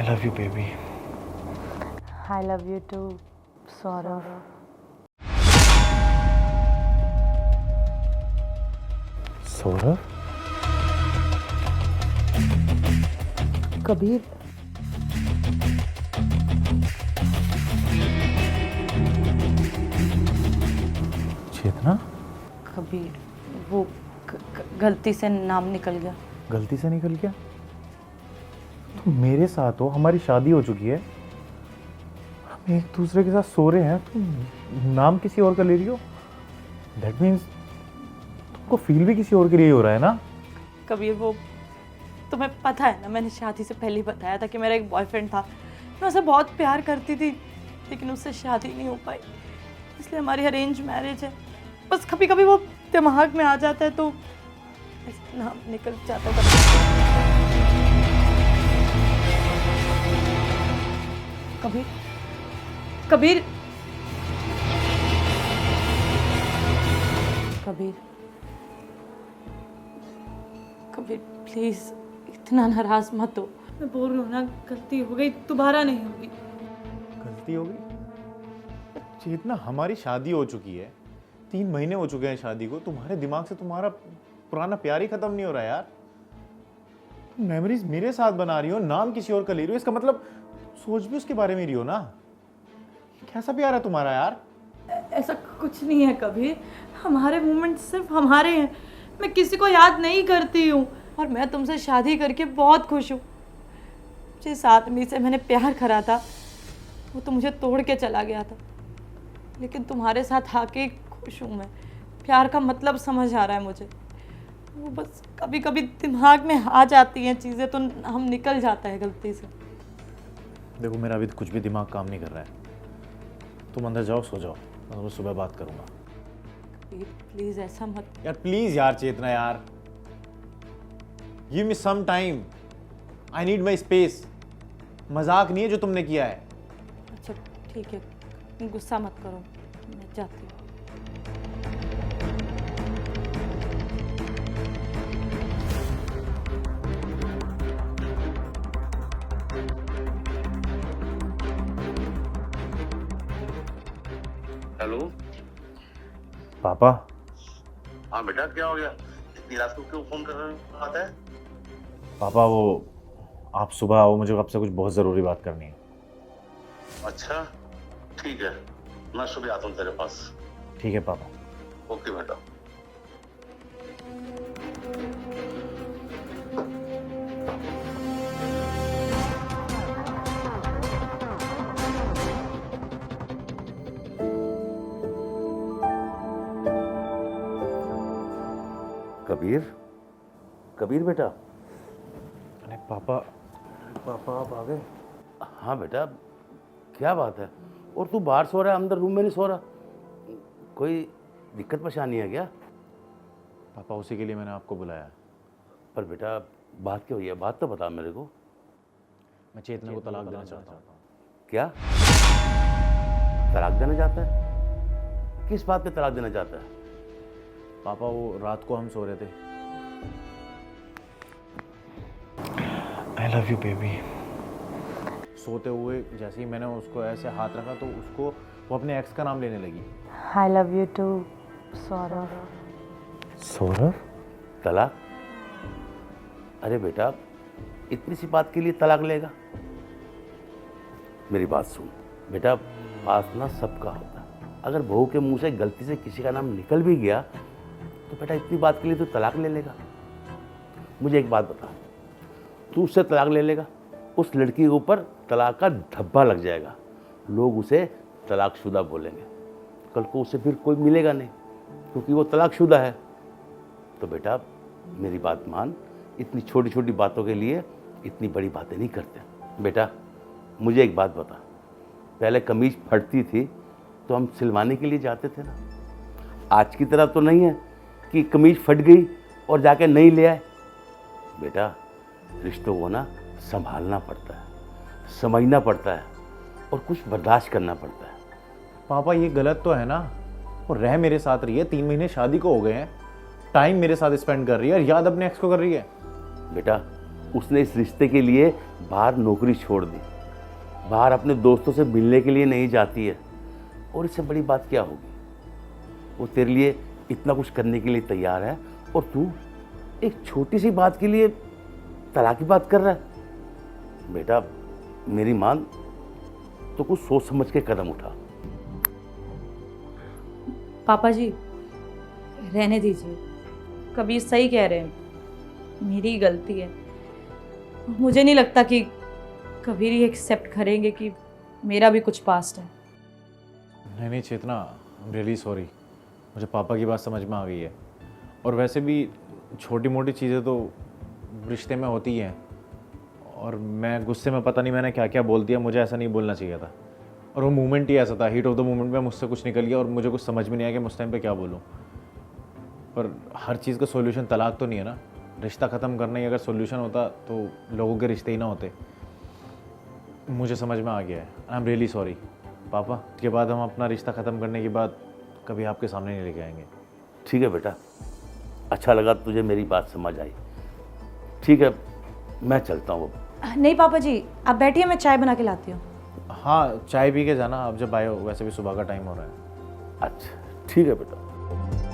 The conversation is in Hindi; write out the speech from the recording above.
love you, baby. I love you too, Saurav. Saurabh? Kabir, चेतना? कबीर, वो गलती से नाम निकल गया। गलती से निकल गया? तुम मेरे साथ हो, हमारी शादी हो चुकी है, हम एक दूसरे के साथ सो रहे हैं, तुम नाम किसी और का ले रही हो? दैट मीन्स तुमको फील भी किसी और के लिए हो रहा है ना? कबीर, वो तुम्हें पता है ना, मैंने शादी से पहले ही बताया था कि मेरा एक बॉयफ्रेंड था। मैं उसे बहुत प्यार करती थी, लेकिन उससे शादी नहीं हो पाई, इसलिए हमारी अरेंज मैरिज है। बस कभी कभी वो दिमाग में आ जाता है तो नाम निकल जाता है। कबीर, कबीर, कबीर, कबीर, प्लीज इतना नाराज मत हो। मैं बोल रही हूँ ना, गलती हो गई, दोबारा नहीं होगी। गलती हो गई? चेतना, हमारी शादी हो चुकी है, 3 महीने हो चुके हैं शादी को, तुम्हारे दिमाग से तुम्हारा पुराना प्यार ही खत्म नहीं हो रहा यार। तुम मेमोरीज मेरे साथ बना रही हो, नाम किसी और का ले रही हो, इसका मतलब सोच भी उसके बारे में रही हो ना। कैसा प्यार है तुम्हारा यार? ऐसा कुछ नहीं है कबीर, हमारे मोमेंट सिर्फ हमारे हैं। मैं किसी को याद नहीं करती हूँ, और मैं तुमसे शादी करके बहुत खुश हूँ। जिस आदमी से मैंने प्यार करा था वो तो मुझे तोड़ के चला गया था, लेकिन तुम्हारे साथ आके खुश हूँ मैं। प्यार का मतलब समझ आ रहा है मुझे। वो बस कभी कभी दिमाग में आ जाती हैं चीज़ें, तो हम निकल जाता है गलती से। देखो, मेरा अभी कुछ भी दिमाग काम नहीं कर रहा है, तुम अंदर जाओ, सो जाओ, मैं तुमसे सुबह बात करूंगा। प्लीज ऐसा मत यार प्लीज यार, चेतना यार, give me some time, I need my space. मजाक नहीं है जो तुमने किया है। अच्छा ठीक है, गुस्सा मत करो, मैं जाती हूँ। हेलो। पापा? हाँ बेटा, क्या हो गया? इतनी रात को क्यों फोन कर रहे हो? बात है? पापा, वो आप सुबह आओ, मुझे आपसे कुछ बहुत ज़रूरी बात करनी है। अच्छा ठीक है, मैं सुबह आता हूँ तेरे पास। ठीक है पापा। ओके बेटा। कबीर, कबीर बेटा। अरे पापा, पापा आप आ गए? हाँ बेटा, क्या बात है? और तू बाहर सो रहा है, अंदर रूम में नहीं सो रहा? कोई दिक्कत परेशानी है क्या? पापा, उसी के लिए मैंने आपको बुलाया। पर बेटा, बात क्या हुई है? बात तो बता मेरे को। मैं चेतना को तलाक देना चाहता हूँ। क्या तलाक देना चाहता है? किस बात पे तलाक देना चाहता है? पापा, वो रात को हम सो रहे थे। I love you baby. सोते हुए जैसे ही मैंने उसको ऐसे हाथ रखा तो उसको वो अपने एक्स का नाम लेने लगी। I love you too, Saurabh. Saurabh? तलाक? अरे बेटा, इतनी सी बात के लिए तलाक लेगा? मेरी बात सुन बेटा, वासना सबका होता है। अगर बहू के मुंह से गलती से किसी का नाम निकल भी गया तो बेटा इतनी बात के लिए तो तलाक ले लेगा? मुझे एक बात बता, तू उससे तलाक ले लेगा, उस लड़की के ऊपर तलाक का धब्बा लग जाएगा, लोग उसे तलाकशुदा बोलेंगे, कल को उसे फिर कोई मिलेगा नहीं क्योंकि वो तलाकशुदा है। तो बेटा मेरी बात मान, इतनी छोटी छोटी बातों के लिए इतनी बड़ी बातें नहीं करते। बेटा मुझे एक बात बता, पहले कमीज फटती थी तो हम सिलवाने के लिए जाते थे ना? आज की तरह तो नहीं है कि कमीज फट गई और जाके नहीं ले आए। बेटा रिश्तों को ना संभालना पड़ता है, समझना पड़ता है और कुछ बर्दाश्त करना पड़ता है। पापा ये गलत तो है ना, वो रह मेरे साथ रही है, 3 महीने शादी को हो गए हैं, टाइम मेरे साथ स्पेंड कर रही है और याद अपने एक्स को कर रही है। बेटा उसने इस रिश्ते के लिए बाहर नौकरी छोड़ दी, बाहर अपने दोस्तों से मिलने के लिए नहीं जाती है। और इससे बड़ी बात क्या होगी, वो तेरे लिए इतना कुछ करने के लिए तैयार है और तू एक छोटी सी बात के लिए तलाक की बात कर रहा है। बेटा मेरी मान, तो कुछ सोच समझ के कदम उठा। पापा जी रहने दीजिए, कबीर सही कह रहे हैं, मेरी ही गलती है। मुझे नहीं लगता कि कबीर ही एक्सेप्ट करेंगे कि मेरा भी कुछ पास्ट है। नहीं चेतना, आई एम रियली सॉरी। मुझे पापा की बात समझ में आ गई है। और वैसे भी छोटी मोटी चीज़ें तो रिश्ते में होती हैं, और मैं गुस्से में पता नहीं मैंने क्या क्या बोल दिया, मुझे ऐसा नहीं बोलना चाहिए था। और वो मोमेंट ही ऐसा था, हीट ऑफ द मोमेंट में मुझसे कुछ निकल गया और मुझे कुछ समझ में नहीं आया कि मैं उस टाइम पे क्या बोलूँ। पर हर चीज़ का सॉल्यूशन तलाक तो नहीं है ना। रिश्ता ख़त्म करना ही अगर सॉल्यूशन होता तो लोगों के रिश्ते ही ना होते। मुझे समझ में आ गया है, आई एम रियली सॉरी पापा। के बाद हम अपना रिश्ता ख़त्म करने की बात कभी आपके सामने नहीं लेके आएंगे। ठीक है बेटा, अच्छा लगा तुझे मेरी बात समझ आई। ठीक है, मैं चलता हूँ अब। नहीं पापा जी, आप बैठिए, मैं चाय बना के लाती हूँ। हाँ चाय पी के जाना, आप जब आए हो। वैसे भी सुबह का टाइम हो रहा है। अच्छा ठीक है बेटा।